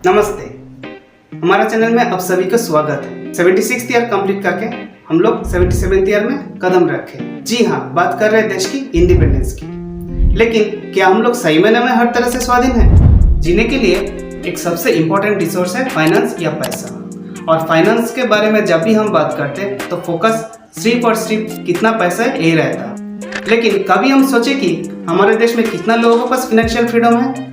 नमस्ते, हमारा चैनल में आप सभी का स्वागत है। 76th ईयर कंप्लीट करके हम लोग 77th ईयर में कदम रखे। जी हाँ, बात कर रहे हैं देश की इंडिपेंडेंस की। लेकिन क्या हम लोग सही मायने में हर तरह से स्वाधीन हैं? जीने के लिए एक सबसे इम्पोर्टेंट रिसोर्स है फाइनेंस या पैसा। और फाइनेंस के बारे में जब भी हम बात करते हैं तो फोकस सिर्फ और सिर्फ कितना पैसा है यही रहता। लेकिन कभी हम सोचे कि हमारे देश में कितना लोगों के पास फाइनेंशियल फ्रीडम है?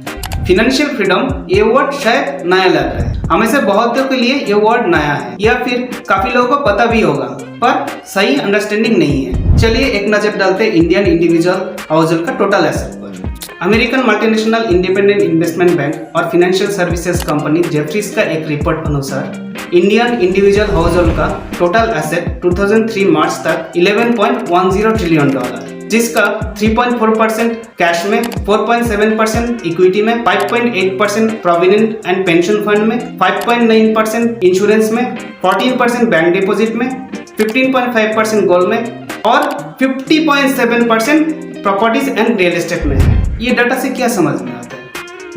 फाइनेंशियल फ्रीडम ये वर्ड शायद नया लग रहा है, हमें से बहुतों के लिए ये वर्ड नया है या फिर काफी लोगों को पता भी होगा पर सही अंडरस्टैंडिंग नहीं है। चलिए एक नजर डालते हैं इंडियन इंडिविजुअल हाउसहोल्ड का टोटल एसेट पर। American multinational independent investment bank और फाइनेंशियल सर्विसेज कंपनी जेफरीज का एक रिपोर्ट अनुसार इंडियन इंडिविजुअल हाउसहोल्ड का टोटल एसेट 2003 मार्च तक $11.10 ट्रिलियन, जिसका 3.4% कैश में, 4.7% इक्विटी में, 5.8% प्रोविडेंट एंड पेंशन फंड में, 5.9% इंश्योरेंस में, 14% बैंक डिपॉजिट में, 15.5% गोल्ड में और 50.7% प्रॉपर्टीज एंड रियल एस्टेट में है। ये डाटा से क्या समझ में आता है?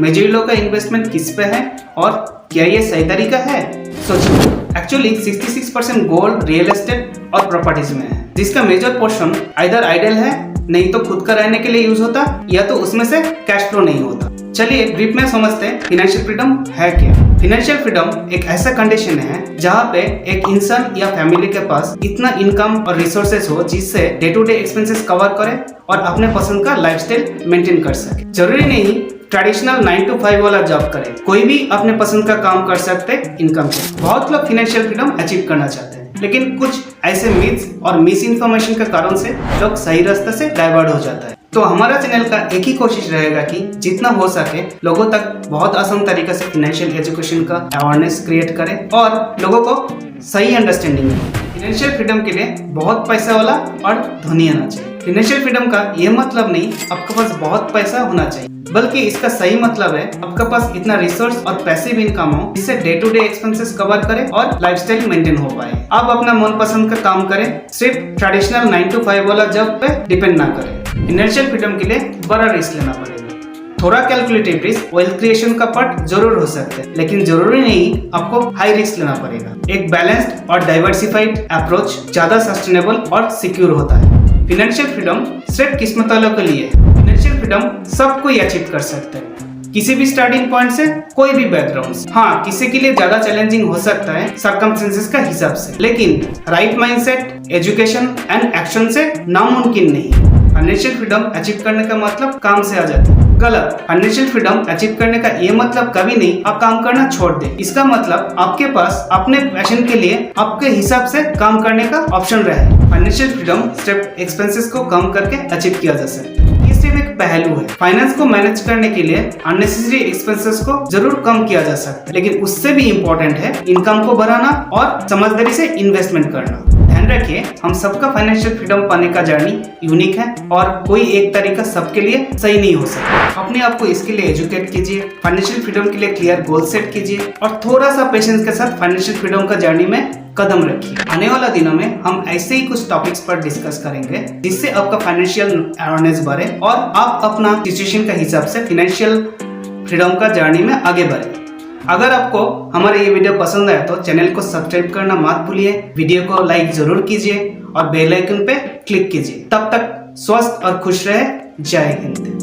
मेजॉरिटी लोग का इन्वेस्टमेंट किस पे है और क्या ये सही तरीका है? सोचिए, एक्चुअली 66% गोल्ड, रियल एस्टेट और प्रॉपर्टीज में है, जिसका मेजर पोर्शन आइदर आइडल है, नहीं तो खुद का रहने के लिए यूज होता, या तो उसमें से कैश फ्लो नहीं होता। चलिए ब्रीफ में समझते हैं फाइनेंशियल फ्रीडम है क्या। फाइनेंशियल फ्रीडम एक ऐसा कंडीशन है जहाँ पे एक इंसान या फैमिली के पास इतना इनकम और रिसोर्सेज हो जिससे day to day expenses cover करे और अपने पसंद का लाइफस्टाइल मेंटेन कर सके। जरूरी नहीं ट्रेडिशनल 9 to 5 वाला जॉब करे, कोई भी अपने पसंद का काम कर सकते इनकम से। बहुत लोग फाइनेंशियल फ्रीडम अचीव करना चाहते हैं, लेकिन कुछ ऐसे मिथ्स और मिस इन्फॉर्मेशन के कारण से लोग सही रास्ते से डाइवर्ट हो जाता है। तो हमारा चैनल का एक ही कोशिश रहेगा कि जितना हो सके लोगों तक बहुत आसान तरीके से फाइनेंशियल एजुकेशन का अवेयरनेस क्रिएट करें और लोगों को सही अंडरस्टैंडिंग है। फाइनेंशियल फ्रीडम के लिए बहुत पैसा वाला और धनी होना चाहिए। फाइनेंशियल फ्रीडम का ये मतलब नहीं आपके पास बहुत पैसा होना चाहिए, बल्कि इसका सही मतलब है आपके पास इतना रिसोर्स और पैसिव इनकम हो जिससे day to day expenses cover करे और लाइफस्टाइल मेंटेन हो पाए। आप अपना मनपसंद का काम करें, सिर्फ ट्रेडिशनल 9 to 5 वाला जॉब पे डिपेंड ना करें। फाइनेंशियल फ्रीडम के लिए बड़ा रिस्क लेना पड़ेगा। थोड़ा कैलकुलेटिव रिस्क वेल्थ क्रिएशन का पार्ट जरूर हो सकता है, लेकिन जरूरी नहीं आपको हाई रिस्क लेना पड़ेगा। एक बैलेंस्ड और डाइवर्सिफाइड अप्रोच ज्यादा सस्टेनेबल और सिक्योर होता है। फाइनेंशियल फ्रीडम सिर्फ किस्मत वालों के लिए है। फाइनेंशियल फ्रीडम सब कोई अचीव कर सकता है, किसी भी स्टार्टिंग पॉइंट से, कोई भी बैकग्राउंड से। हाँ, किसी के लिए ज्यादा चैलेंजिंग हो सकता है सर्कमस्टेंसेस का हिसाब से, लेकिन right mindset, education and action से नामुमकिन नहीं। फाइनेंशियल फ्रीडम अचीव करने का मतलब काम से आ जाता है, गलत। फाइनेंशियल फ्रीडम अचीव करने का ये मतलब कभी नहीं आप काम करना छोड़ दे। इसका मतलब आपके पास अपने पैशन के लिए आपके हिसाब से काम करने का ऑप्शन रहे। फाइनेंशियल फ्रीडम सिर्फ एक्सपेंसेस को कम करके अचीव किया जा सकता है। ये सिर्फ एक पहलू है। फाइनेंस को मैनेज करने के लिए अननेसेसरी एक्सपेंसेस को जरूर कम किया जा सकता है, लेकिन उससे भी इम्पोर्टेंट है इनकम को बढ़ाना और समझदारी से इन्वेस्टमेंट करना। ध्यान रखिए, हम सबका फाइनेंशियल फ्रीडम पाने का जर्नी यूनिक है और कोई एक तरीका सबके लिए सही नहीं हो सकता। अपने आप को इसके लिए एजुकेट कीजिए, फाइनेंशियल फ्रीडम के लिए क्लियर गोल सेट कीजिए और थोड़ा सा पेशेंस के साथ फाइनेंशियल फ्रीडम का जर्नी में कदम रखिए। आने वाला दिनों में हम ऐसे ही कुछ टॉपिक्स पर डिस्कस करेंगे जिससे आपका फाइनेंशियल अवेयरनेस बढ़े और आप अपना सिचुएशन के हिसाब से फाइनेंशियल फ्रीडम का जर्नी में आगे बढ़े। अगर आपको हमारा ये वीडियो पसंद आए तो चैनल को सब्सक्राइब करना मत भूलिए, वीडियो को लाइक जरूर कीजिए और बेल आइकन पे क्लिक कीजिए। तब तक स्वस्थ और खुश रहे। जय हिंद।